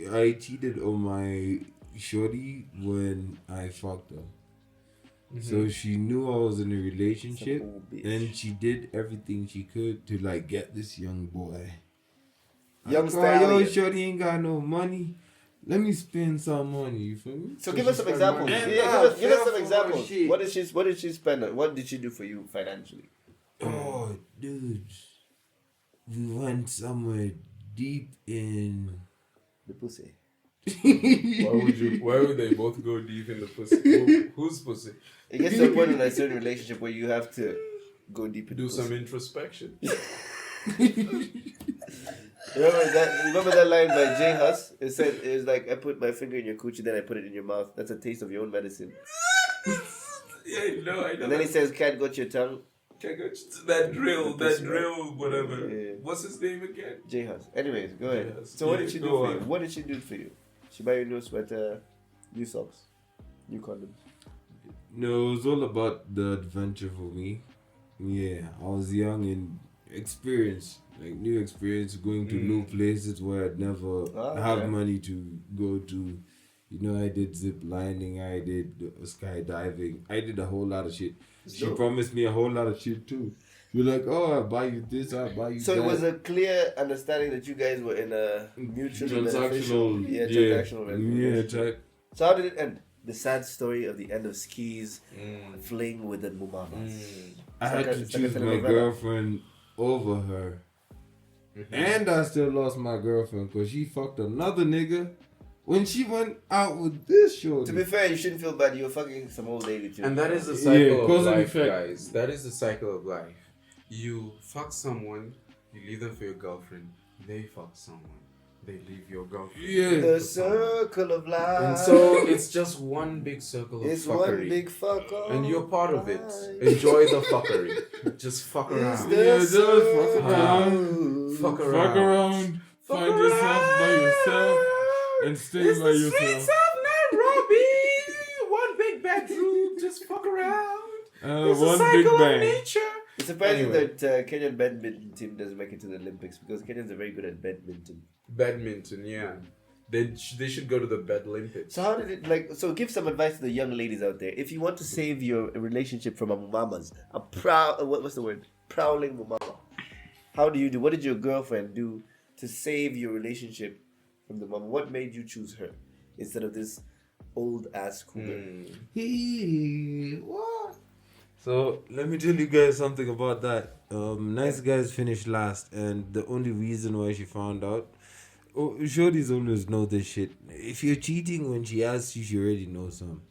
I cheated on my shorty when I fucked her. So she knew I was in a relationship, Some old bitch. and she did everything she could to like get this young boy. Young Yo, stallion. shorty ain't got no money. Let me spend some money. You feel me? So give us some spend examples. money. Yeah, And give us some for examples. shit. What did she spend on? What did she do for you financially? Oh, dude, we went somewhere deep in. The pussy. Why would they both go deep in the pussy? Whose pussy? It gets to a point in a certain relationship where you have to go deep into Do pussy. some introspection. Remember that line by Jay Huss? It said it was like I put my finger in your coochie, then I put it in your mouth. That's a taste of your own medicine. Yeah, I know. And then he says, "Cat got your tongue." That drill, Pussy, whatever. Yeah. What's his name again? Jay Huss. Anyways, go ahead. Yes. So what Yeah, did she do go for you? on. What did she do for you? She buy you a new sweater, new socks, new condoms. No, it was all about the adventure for me. Yeah, I was young and experienced, like new experience, going to new places where I'd never have okay. money to go to. You know, I did zip lining, I did skydiving, I did a whole lot of shit. She dope. promised me a whole lot of shit too. You're like, oh, I buy you this, I buy you So that. it was a clear understanding that you guys were in a mutually beneficial, transactional relationship. So how did it end? The sad story of the end of Ski's fling with the Mumamas. I had to choose my girlfriend over her. And I still lost my girlfriend because she fucked another nigga when she went out with this shorty. To be fair, you shouldn't feel bad. You were fucking some old lady too. And that is the cycle cause of and life, effect. guys. That is the cycle of life. You fuck someone, you leave them for your girlfriend. They fuck someone, they leave your girlfriend. Yeah. The circle of life. And so it's just one big circle of It's fuckery. one big fuck off. And you're part of it. Enjoy the fuckery. Just fuck It's around. the Yeah, just fuck circle. around. Fuck around. Fuck around. Find yourself by yourself and stay It's by the yourself. streets of Nairobi. One big bedroom. Just fuck around. It's a One big cycle of bang. nature. It's surprising Anyway. that Kenyan badminton team doesn't make it to the Olympics because Kenyans are very good at badminton. Badminton, yeah. They should go to the Bedolympics. So how did it So give some advice to the young ladies out there. If you want to save your relationship from a mumamas, what's the word? Prowling mumama. How do you do? What did your girlfriend do to save your relationship from the mama? What made you choose her instead of this old ass cougar? What? So let me tell you guys something about that. Nice guys finished last, and the only reason why she found out. Oh, shorties always know this shit. If you're cheating when she asks you, she already knows some.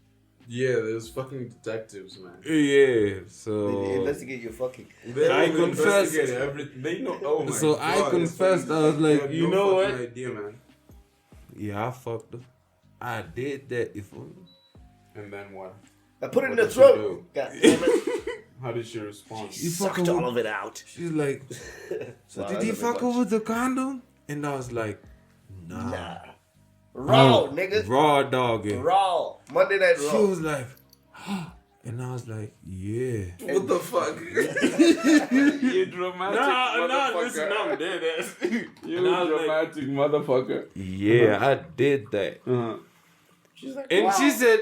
Yeah, there's fucking detectives, man. Yeah, so They investigate your fucking. I confessed. Everything. They know. Oh my So God, I confessed. I was They like, have you no know what? fucking idea, man. Yeah, I fucked her. I did that. If only. And then what? I put it in What the did she throat. do? God damn it. How did she respond? You Sucked fucking- all of it out. She's like, so Wow, did that's he a bit fuck her much. with the condom? And I was like, Nah. Raw, nigga. Raw doggy. Raw. Monday Night She Raw. was like, and I was like, yeah. What the fuck? You dramatic motherfucker. listen, I'm dead ass. You And I was like, dramatic motherfucker. yeah, I did that. She's like, And wow. she said,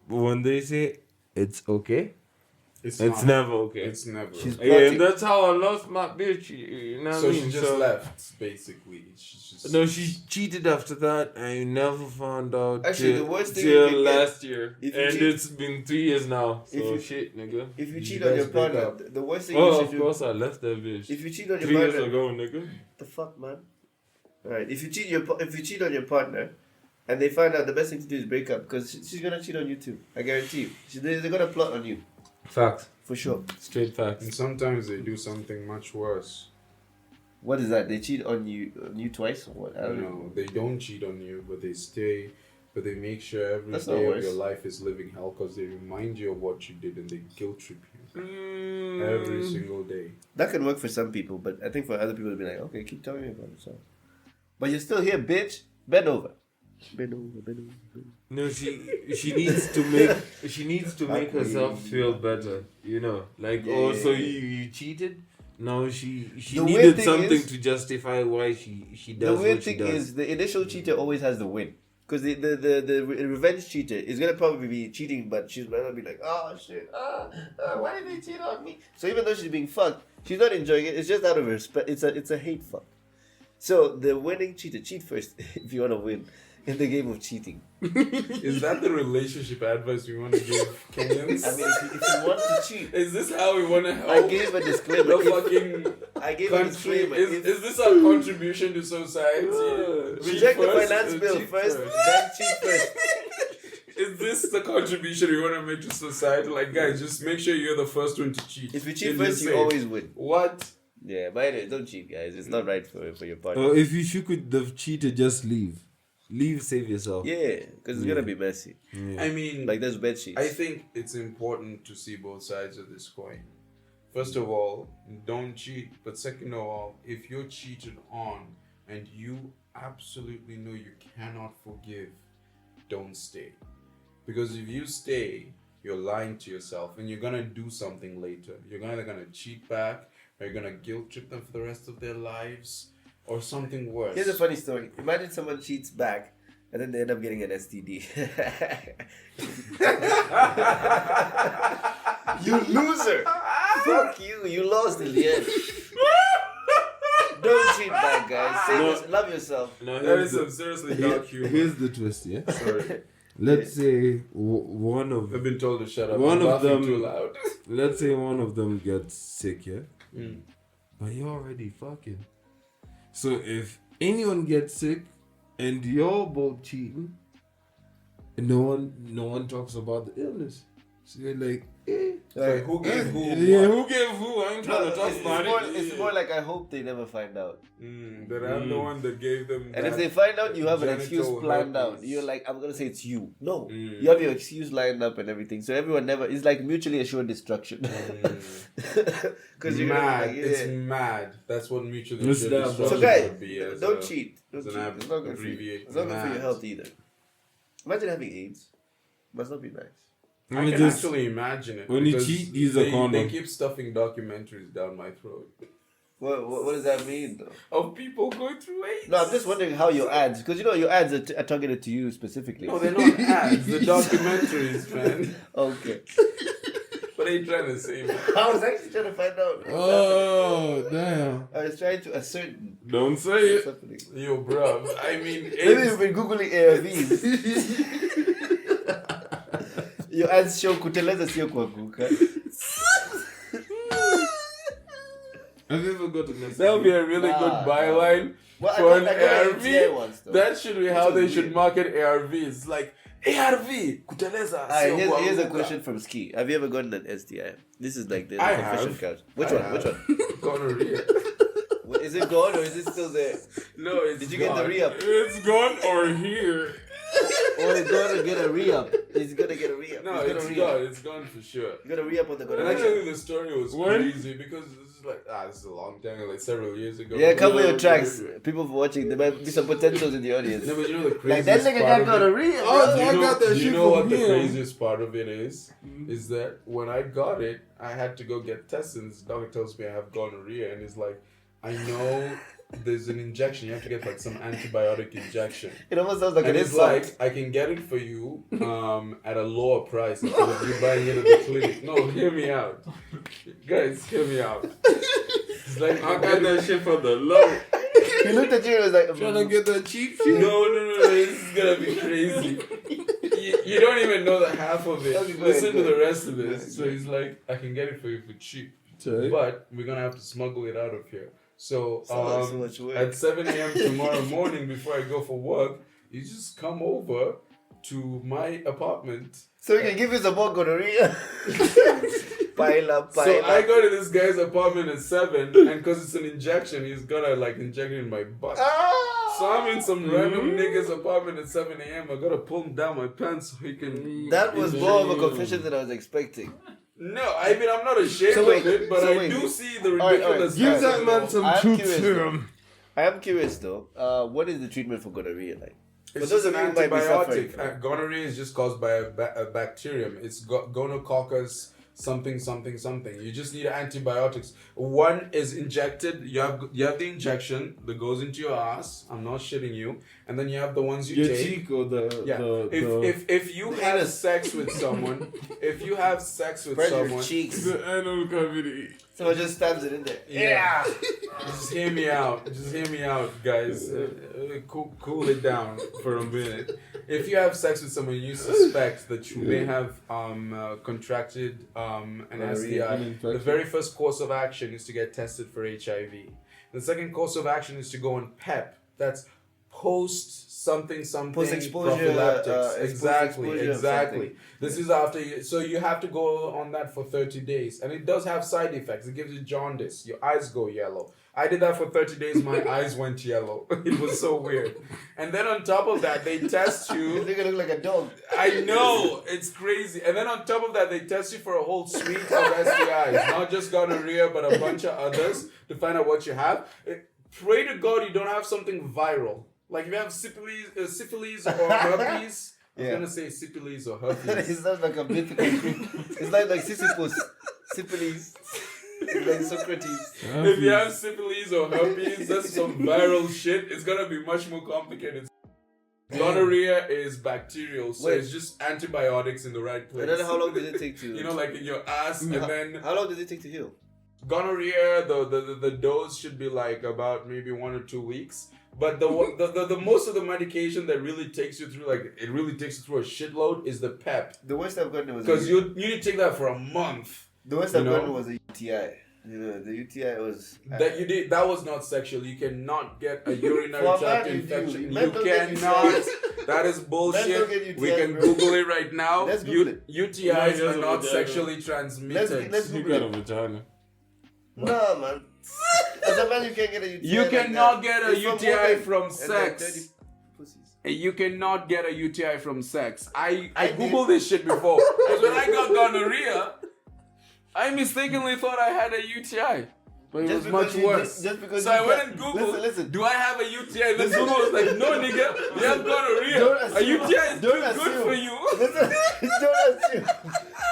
when they say it's okay, It's it's not. never okay. It's never. She's Yeah, plotting. and that's how I lost my bitch. You know what So I mean? she just left, basically. She just. No, she cheated after that. I never found out. Actually, till, the worst thing you till can get last year, if you and cheat- it's been 3 years now. So If you- shit, nigga. If you Did cheat you on your guys break partner, up? the worst thing you Oh, should of do. course, I left that bitch. If you cheat on your 3 years partner, ago, nigga. the fuck, man. Alright, if you cheat on your partner, and they find out, the best thing to do is break up because she's gonna cheat on you too. I guarantee you. They're gonna plot on you Fact. for sure. Straight facts. And sometimes they do something much worse. What is that? They cheat on you twice or what? I don't know. No, they don't cheat on you, but they stay. But they make sure every That's not day of worse. your life is living hell because they remind you of what you did and they guilt trip you Mm. every single day. That can work for some people, but I think for other people, it'll be like, okay, keep telling me about it. So. But you're still here, bitch. Bend over. Bend over, bend over. Bend over. No, she needs to make herself feel better. You know, like Yeah, oh, yeah, so yeah. you cheated. No, she The weird needed thing something is- to justify why she The does weird what she thing does. is the initial cheater always has the win. Because the revenge cheater is going to probably be cheating, but she's going to be like, oh shit, why did they cheat on me? So even though she's being fucked, she's not enjoying it. It's just out of respect. It's a hate fuck. So the winning cheater, cheat first if you want to win in the game of cheating. Is that the relationship advice we want to give Kenyans? I mean, if you want to cheat, Is this how we want to help? I gave a disclaimer. the If- fucking I gave a country. disclaimer. Is this our contribution to society? Cheat Reject the first, finance bill cheat first, then cheat first. Is this the contribution we want to make to society? Like, guys, just make sure you're the first one to cheat. If you cheat Then first, you're you safe. always win. What? Yeah, but anyway, don't cheat, guys. It's not right for your partner. Or if you could have cheated, just leave. Leave, save yourself. Yeah, because it's gonna be messy. Yeah. I mean, Like there's bed sheets. I think it's important to see both sides of this coin. First of all, don't cheat. But second of all, if you're cheated on and you absolutely know you cannot forgive, don't stay. Because if you stay, you're lying to yourself and you're gonna do something later. You're either gonna cheat back or you're gonna guilt trip them for the rest of their lives or something worse. Here's a funny story. Imagine someone cheats back and then they end up getting an STD. You loser! Fuck you! You lost in the end. Don't cheat back, guys. Love yourself. Now That is some seriously dark humor. Here's the twist, yeah? Sorry. Let's say one of... I've been told to shut up. One I'm of laughing them- too loud. Let's say one of them gets sick, yeah? Mm. But you're already fucking. So if anyone gets sick and you're both cheating, no one talks about the illness. So you're like, Like, who gave who? Yeah, what? who gave who? I ain't trying to talk about it. It's more like I hope they never find out. That I'm the one that gave them. And if that they find out, you have an genital excuse planned out. herpes. You're like, I'm gonna say it's you. No, you have your excuse lined up and everything. So everyone never. It's like mutually assured destruction. Because you're gonna mad. be like, It's mad. That's what mutually It's assured that destruction So guys, would be as don't a- cheat. Don't as cheat. an It's not good for you. abbreviate. It's not good for your Mad. health either. Imagine having AIDS. Must not be nice. I When can just- actually imagine it. when you because cheat, use a they condom. keep stuffing documentaries down my throat What does that mean though? of people going through AIDS. No, I'm just wondering how your ads, because you know your ads are targeted to you specifically. No, they're not ads. The documentaries, man. Okay. What are you trying to say, man? I was actually trying to find out. Oh, damn. I was trying to ascertain Don't say what's it. happening. Yo, bruv. I mean, Maybe AIDS. you've been googling ARVs. Your ads show kuteleza sio kuanguka. Have you ever got an That would be a really Nah. good byline Well, for an I got an ARV. ATI once though. That should be how Which they was should weird. market ARVs. Like, ARV, kuteleza. sio Here's a kuanguka. question from Ski. Have you ever gotten an STI? This is like the I confession have. couch. Which I one? have. Which one? Gonorrhea. Is it gone or is it still there? No, it's Did you get the gone. re-up? It's gone or here. Or he's gonna get a re-up. He's gonna get a re-up. No, He's gonna it's re-up. gone. It's gone for sure. You're gonna re-up on the And gonorrhea. actually, the story was When? crazy because this is like, this is a long time, like several years ago. Yeah, cover No, your tracks. no, no. People watching, there might be some potentials in the audience. No, but you know the Like craziest that nigga part got of it? gonorrhea. Oh, bro. I got that You shit know what from the him. craziest part of it is that when I got it, I had to go get tested. And this doctor tells me I have gonorrhea, and he's like, I know there's an injection. You have to get like some antibiotic injection. It almost sounds like And an it's insult. like, I can get it for you at a lower price instead of you buying it at the clinic. No, hear me out. Guys, hear me out. It's like, I got that shit for the low. He looked at you and was like, Trying to get that cheap No, shit. no, this is gonna be crazy. You don't even know the half of it. Okay, go Listen ahead, to go the ahead. rest of this. So he's like, I can get it for you for cheap, Check. but we're gonna have to smuggle it out of here. So, Sounds like so much work. at 7 a.m. tomorrow morning, before I go for work, you just come over to my apartment. so he can give you some more gonorrhea. Pile up. So I go to this guy's apartment at 7, and because it's an injection, he's gonna like inject it in my butt. Ah! So I'm in some random nigga's apartment at 7 a.m. I gotta pull him down my pants so he can. That was more of a confession than I was expecting. No, I mean I'm not ashamed So wait, of it, but so I wait. do see the Alright, ridiculous. Give side of that it man all. some I'm truth curious, serum. I am curious though. What is the treatment for gonorrhea like? It's For those just of an you who might be suffering antibiotic. from it. Gonorrhea is just caused by a bacterium. It's gonococcus something. You just need antibiotics. One is injected. You have the injection that goes into your ass. I'm not shitting you. And then you have the ones you Your take. cheek or the... Yeah. If you have sex with someone, if you have sex with Spread your someone, cheeks. The anal cavity. Someone just stabs it in there. yeah. Just hear me out. Guys. Cool it down for a minute. If you have sex with someone you suspect that you may have contracted an STI, the very first course of action is to get tested for HIV. The second course of action is to go on PEP. That's post something Post-exposure, prophylactics. exposure of Exactly. This is after so you have to go on that for 30 days, and it does have side effects. It gives you jaundice. Your eyes go yellow. I did that for 30 days. My eyes went yellow. It was so weird. And then on top of that, they test This you. nigga look like a dog. I know, it's crazy. And then on top of that, they test you for a whole suite of STIs, not just gonorrhea, but a bunch of others to find out what you have. Pray to God you don't have something viral. Like if you have syphilis or herpes. I was Yeah. gonna say syphilis or herpes. It sounds like a mythical group. It's like Sisyphus. Syphilis. It's like Socrates. If you have syphilis or herpes, that's some viral shit. It's gonna be much more complicated. Gonorrhea is bacterial, so Wait. it's just antibiotics in the right place. And then how long does it take to? You know, like in your ass, and then How long does it take to heal? gonorrhea, the dose should be like about maybe 1 or 2 weeks. But the most of the medication that really takes you through, like it really takes you through a shitload, is the PEP. The worst I've gotten was Because you need to take that for a month. the worst I've gotten was a UTI. You know, the UTI was That was not sexual. You cannot get a urinary For a tract man, you do. infection. Men You don't get cannot. UTIs. That is Men don't bullshit. get We UTIs, can bro. Google it right now. Let's Google it. UTIs No, are not vagina. sexually transmitted. Let's You Google got it. a vagina. Nah, man. As a man, you can't get a UTI. You like cannot that. get a It's from UTI women from and their dirty sex. pussies. You cannot get a UTI from sex. I I did. googled this shit before. Because when I got gonorrhea, I mistakenly thought I had a UTI. But it Just was much because you- worse. just because So you I went can't- and Googled, listen. do I have a UTI? Then Google was like, no nigga, you have gonorrhea. Don't A assume- UTI is don't too good assume. for you. Listen,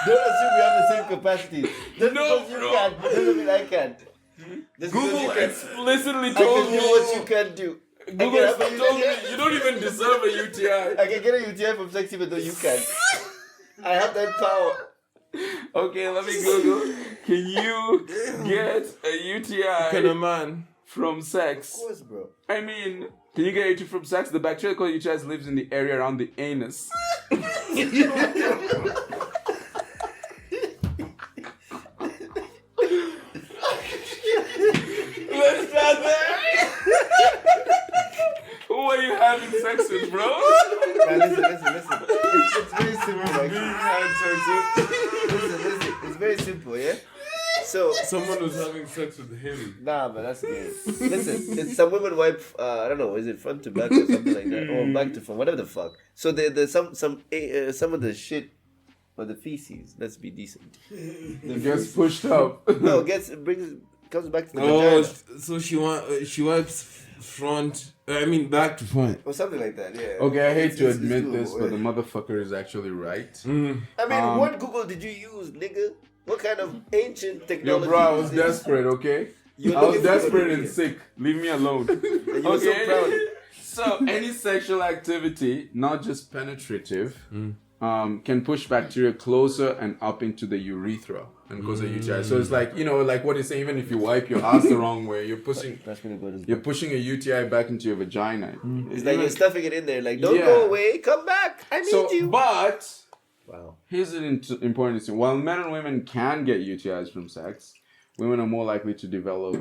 don't assume we have the same capacity. Just No, because you bro. can't doesn't mean I can't. Just because Google you can, explicitly I told can me do what you can't do. Google I can told me you don't even deserve a UTI. I can get a UTI from sex even though you can't. I have that power. Okay, let me Google. Can you get a UTI Can a man? from sex? Of course, bro. I mean, can you get a UTI from sex? The bacteria called UTIs lives in the area around the anus. Let's start there. Who are you having sex with, bro? Now listen. It's very simple, listen. It's very simple, yeah? So, Someone was having sex with him. nah, man, that's gay. Listen, it's some women wipe, I don't know, is it front to back or something like that? Or back to front, whatever the fuck. So there's some of the shit, or the feces, let's be decent. It gets pushed up. No, comes back to the Oh, vagina. so she wipes front. I mean back to front. Or something like that, yeah. Okay, I hate to It's admit doable, this, but the yeah. motherfucker is actually right. I mean, what Google did you use, nigga? What kind of ancient Yo, technology? bro, I was is this? desperate, okay? You're I was looking for desperate gonorrhea. and sick. Leave me alone. And you were so proud. So, any sexual activity, not just penetrative, can push bacteria closer and up into the urethra and cause a UTI. So it's like, like what they say, even if you wipe your ass the wrong way, you're pushing a UTI back into your vagina. It's like you're stuffing it in there, like, don't Yeah. go away, come back, I need So, you. but Wow. here's an important thing. While men and women can get UTIs from sex, women are more likely to develop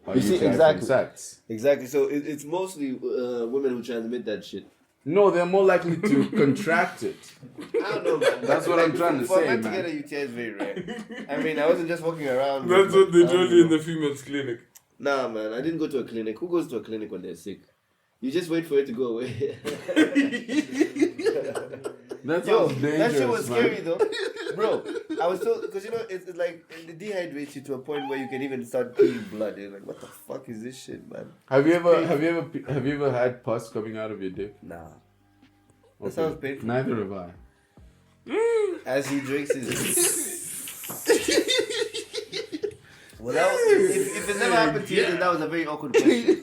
a You see, UTI exactly. from sex. Exactly. So it's mostly women who transmit that shit. No, they're more likely to contract it. I don't know, man. That's what I'm trying to for say, a man man. to get a UTI is very rare. I mean, I wasn't just walking around. That's what they I don't told you in know. the females clinic. Nah, man, I didn't go to a clinic. Who goes to a clinic when they're sick? You just wait for it to go away. That Yo, sounds that dangerous, shit was man. scary though, bro. I was told because it's like it dehydrates you to a point where you can even start peeing blood. You're like, what the fuck is this shit, man? Have you ever had pus coming out of your dick? Nah, that sounds painful. Neither have I. As he drinks his. Well, that was, if it never happened to you, then that was a very awkward question.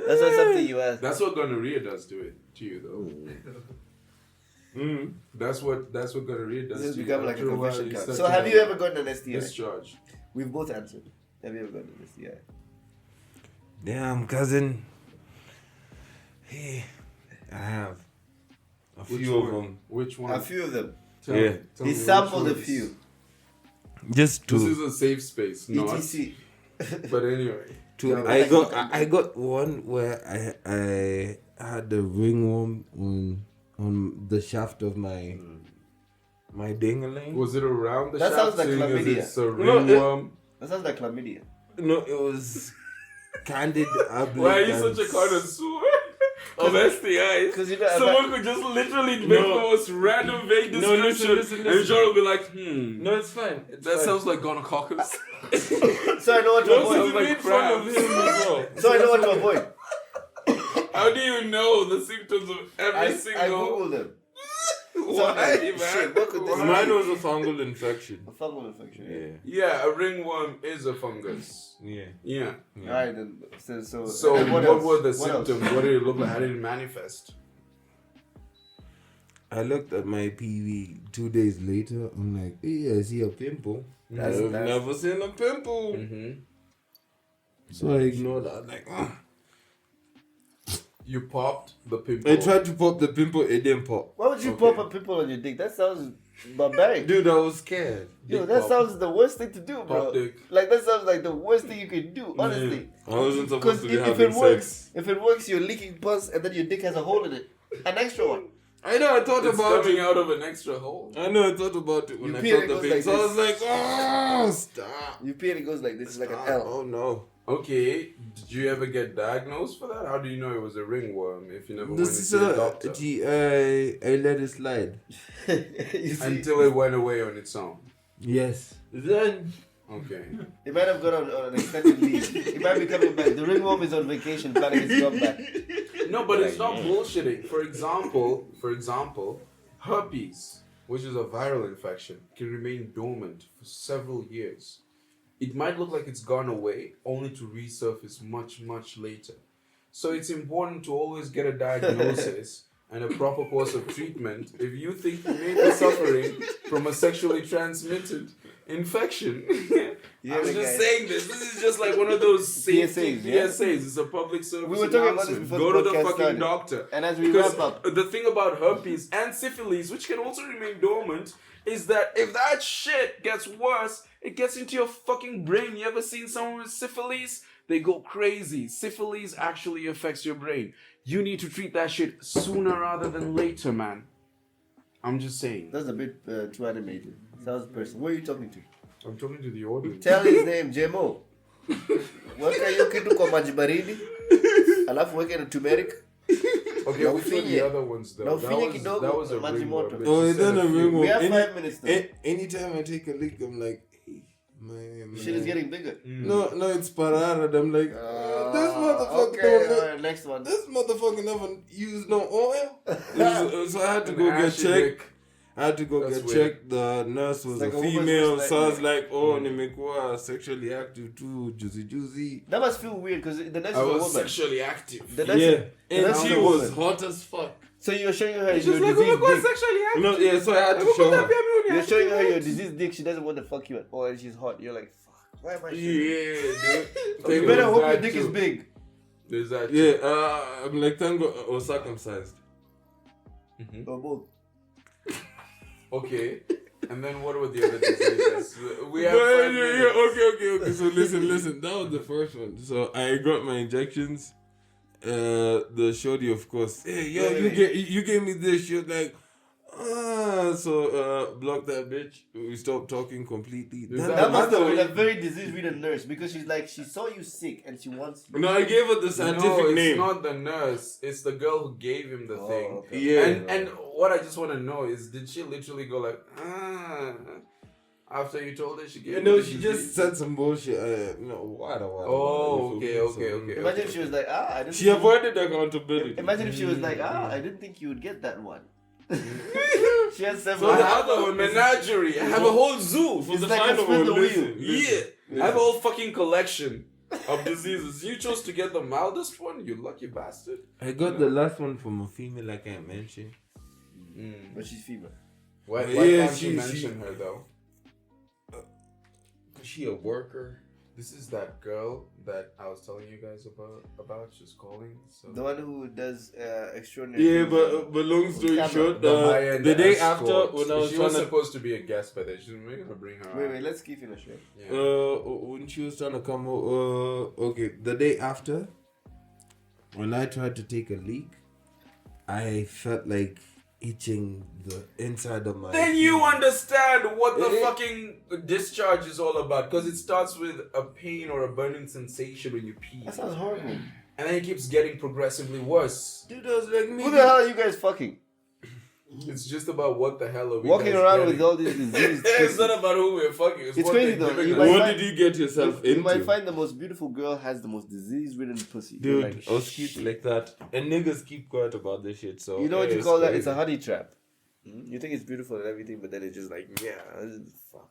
That's not something you asked. That's what gonorrhea does to you, though. That's what gonorrhea does This has to you. become like a After while, confession you card. start So, to have you ever gotten an STI? discharge? We've both answered. Have you ever gotten an STI? Damn, cousin. Hey, I have a few of them. Which one? A few of them. Tell Yeah. me, tell He me which sampled a ones. few. Just This two. is a safe space, not. ETC. But anyway. Two. tell I me. got one where I had the ringworm on the shaft of my dingaling. Was it around the That shaft? sounds like seeing as chlamydia. it's a No, ringworm? That sounds like chlamydia. No, it was candid. Why are you such a connoisseur of STIs? Because you know, Someone could just literally make the most random vague No, description, listen. and John will be like, No, it's fine. that sounds like gonococcus. so I know what to Also, avoid. you like made fun of crabs. him as well. So I know what to avoid. How do you know the symptoms of every I single... googled them. Why, man? What could this Mine be? was a fungal infection. A fungal infection. Yeah. A ringworm is a fungus. Yeah. Yeah. Alright, then. So So what what else? were the What else? symptoms? What did it look like? How did it manifest? I looked at my PV 2 days later. I'm like, hey, I see a pimple. I've never seen a pimple. Mm-hmm. So I ignored that. Like, You popped the pimple. I tried to pop the pimple, it didn't pop. Why would you Okay. pop a pimple on your dick? That sounds barbaric. Dude, I was scared. Yo, Dick that pop. sounds the worst thing to do, bro. Pop dick. Like that sounds like the worst thing you can do, honestly. I wasn't Because supposed to be if having it works, sex. if it works, you're leaking pus, and then your dick has a hole in it, an extra one. I know, I thought It's about coming it. out of an extra hole. I know, I thought about it when You I pee and felt it the goes pain. like So I this. was like, oh, stop. You pee and it goes like this, like an Stop. L. Oh no. Okay, did you ever get diagnosed for that? How do you know it was a ringworm if you never went to This see a is doctor? I let it slide. You see, Until it went away on its own. Yes. Then Okay. he might have gone on an extended leave. He might be coming back. The ringworm is on vacation, planning his comeback. No, but it's not bullshitting. For example, herpes, which is a viral infection, can remain dormant for several years. It might look like it's gone away, only to resurface much, much later. So it's important to always get a diagnosis and a proper course of treatment if you think you may be suffering from a sexually transmitted infection. Yeah, I'm the just guy- saying this. This is just like one of those safety PSAs, yeah? PSAs. It's a public service We were talking about this announcement. before Go the to the podcast fucking started. doctor. And as we Because wrap up, the thing about herpes and syphilis, which can also remain dormant, is that if that shit gets worse, it gets into your fucking brain. You ever seen someone with syphilis? They go crazy. Syphilis actually affects your brain. You need to treat that shit sooner rather than later, man. I'm just saying. that's a bit too animated. Sounds personal. Who are you talking to? I'm talking to the audience. Tell his name, Jemo. Weka hiyo kitu kwa maji baridi, alafu weke na turmeric. Okay, Na which were the ufinye. other ones though? Na ufinye kidogo, that was a maji ringworm, moto. but Oh, you and said then a a few. ringworm. We have 5 minutes now. Anytime I take a leak, I'm like, hey, man. Shit is getting bigger. No, it's pararad. I'm like, this motherfucker Okay, don't alright, next one. This motherfucker never used no oil. So I had to An go get ashy checked. dick. I had to go That's get weird. checked. The nurse was Like a a woman's female, first so I night. was like, oh, nimekuwa sexually active too, juicy. That must feel weird because the nurse is I a was woman. sexually active. The nurse, Yeah, and that's she the was woman. hot as fuck. So you're showing her She's your like, disease oh my god, dick. sexually active. No, yeah, so I had to show her. You're showing her your disease dick. She doesn't want to fuck you at all, and she's hot. You're like, fuck. Why am I showing you? Yeah, dude. You Okay, better there's hope your that dick too. is big. There's that. Yeah, too. I'm like, thank God, I was circumcised. Or both. Okay. And then what were the other diseases? We have But, 5 minutes. okay. So listen. That was the first one. So I got my injections. The shorty, of course. Hey, yo, you gave me this. She was like, so block that bitch. We stopped talking completely. Is Then that- That must have That's been a what very disease-ridden nurse because she's like, she saw you sick and she wants you. no, I gave her the scientific No, it's name. not the nurse. It's the girl who gave him the thing. Okay. Yeah. And what I just want to know is, did she literally go like, after you told her she gave? No, you the she disease? just said some bullshit. Water. Oh, okay. Imagine if she was like, I didn't. She avoided accountability. Imagine if she was like, I didn't think you would get that one. She has several. I have a menagerie. I have a whole zoo. For It's the like final a spin one, the listen. Yeah, I have a whole fucking collection of diseases. You chose to get the mildest one, you lucky bastard. I got the last one from a female, like I mentioned. But she's female. Why Yeah, can't you she- mention her though? She a worker. This is that girl that I was telling you guys about. She's calling. So The one who does extraordinary. Yeah, things. but long story Camera. short, the high-end the day escort. after when I was she trying was to supposed to be a guest, but then she's gonna bring her. Wait, on. let's keep finish. Right? Yeah. when she was trying to come okay, the day after when I tried to take a leak, I felt like itching the inside of my Then you understand what the Eh. fucking discharge is all about, because it starts with a pain or a burning sensation when you pee, That sounds horrible. and then it keeps getting progressively worse. Dude, I was like, Who the hell are you guys fucking? It's just about what the hell are we Walking guys around getting. with all these diseases. It's not about who we're fucking. It's It's what crazy they're though. giving You us. might what find- did you get yourself You into? might find the most beautiful girl has the most disease-ridden pussy. You're Dude, like, I was cute like that. And niggas keep quiet about this shit, so you know what you it's call that? crazy. It's a honey trap. You think it's beautiful and everything, but then it's just like, yeah, fuck.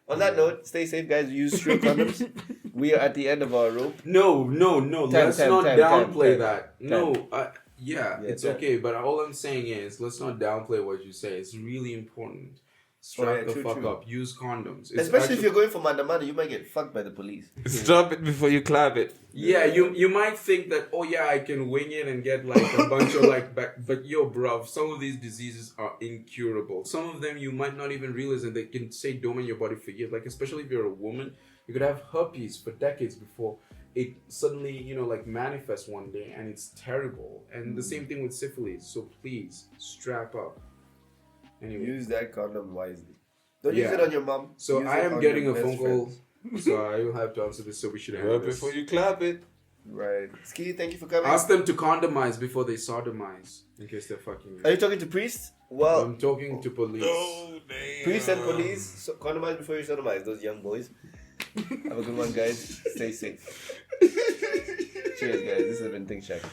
On that note, stay safe, guys. Use sure condoms. We are at the end of our rope. No. Let's not downplay that. time. No, Yeah, it's time. okay. But all I'm saying is, let's not downplay what you say. It's really important. Strap the fuck up. Use condoms. It's Especially if you're going for mandamana, you might get fucked by the police. Stop it before you clap it. Yeah, you might think that, oh yeah, I can wing it and get like a bunch of like but yo, bruv, some of these diseases are incurable. Some of them you might not even realize that they can stay dormant in your body for years. Like especially if you're a woman, you could have herpes for decades before it suddenly, like manifests one day, and it's terrible. And the same thing with syphilis. So please strap up. Anyway. Use that condom wisely. Don't use it on your mom. So Use I it am on getting your a phone best call. friends. So I will have to answer this. So we should end this. Before you clap it. Right. Ski, thank you for coming. Ask them to condomize before they sodomize, in case they're fucking you. Are you talking to priests? Well, I'm talking to police. Oh, damn. priests and police, so condomize before you sodomize, those young boys. Have a good one, guys. Stay safe. Cheers, guys. This has been ThinkShack.